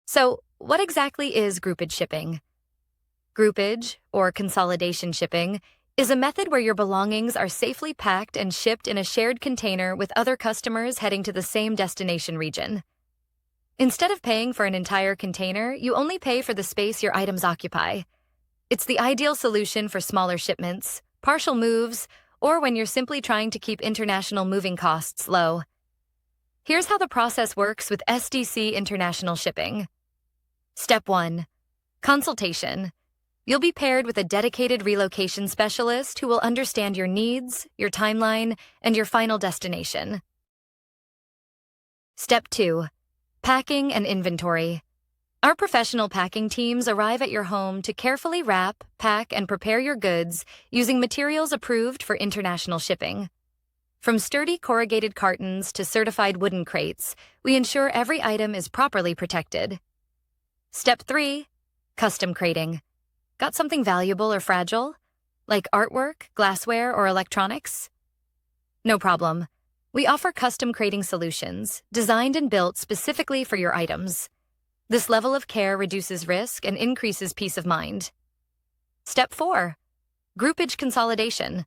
So, what exactly is groupage shipping? Groupage, or consolidation shipping, is a method where your belongings are safely packed and shipped in a shared container with other customers heading to the same destination region. Instead of paying for an entire container, you only pay for the space your items occupy. It's the ideal solution for smaller shipments, partial moves, or when you're simply trying to keep international moving costs low. Here's how the process works with SDC International Shipping. Step 1. Consultation. You'll be paired with a dedicated relocation specialist who will understand your needs, your timeline, and your final destination. Step 2. Packing and inventory. Our professional packing teams arrive at your home to carefully wrap, pack, and prepare your goods using materials approved for international shipping. From sturdy corrugated cartons to certified wooden crates, we ensure every item is properly protected. Step 3. Custom crating. Got something valuable or fragile? Like artwork, glassware, or electronics? No problem. We offer custom crating solutions, designed and built specifically for your items. This level of care reduces risk and increases peace of mind. Step 4. Groupage consolidation.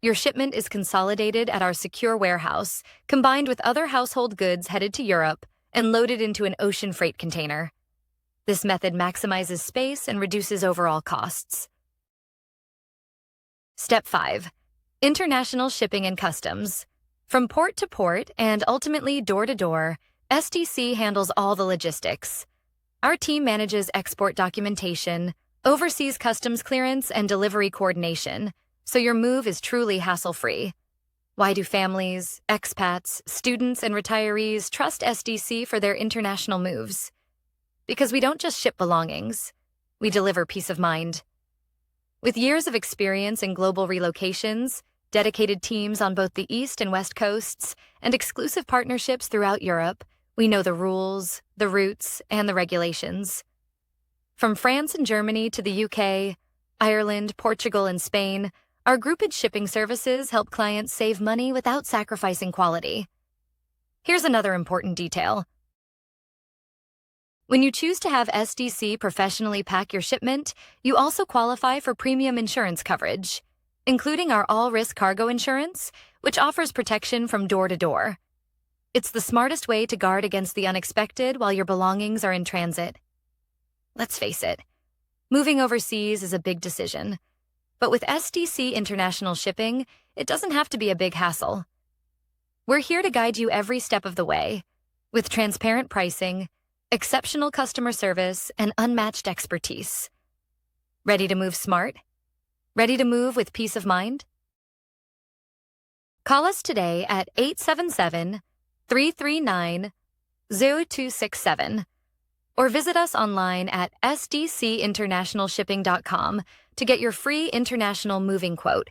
Your shipment is consolidated at our secure warehouse, combined with other household goods headed to Europe, and loaded into an ocean freight container. This method maximizes space and reduces overall costs. Step 5. International shipping and customs. From port to port and ultimately door to door, SDC handles all the logistics. Our team manages export documentation, oversees customs clearance, and delivery coordination, so your move is truly hassle-free. Why do families, expats, students, and retirees trust SDC for their international moves? Because we don't just ship belongings, we deliver peace of mind. With years of experience in global relocations, dedicated teams on both the East and West Coasts, and exclusive partnerships throughout Europe, we know the rules, the routes, and the regulations. From France and Germany to the UK, Ireland, Portugal, and Spain, our groupage shipping services help clients save money without sacrificing quality. Here's another important detail. When you choose to have SDC professionally pack your shipment, you also qualify for premium insurance coverage, including our all-risk cargo insurance, which offers protection from door to door. It's the smartest way to guard against the unexpected while your belongings are in transit. Let's face it, moving overseas is a big decision. But with SDC International Shipping, it doesn't have to be a big hassle. We're here to guide you every step of the way, with transparent pricing, exceptional customer service, and unmatched expertise. Ready to move smart? Ready to move with peace of mind? Call us today at 877-339-0267 or visit us online at sdcinternationalshipping.com to get your free international moving quote.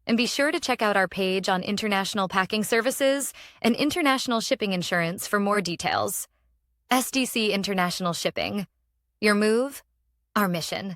And be sure to check out our page on international packing services and international shipping insurance for more details. SDC International Shipping. Your move, our mission.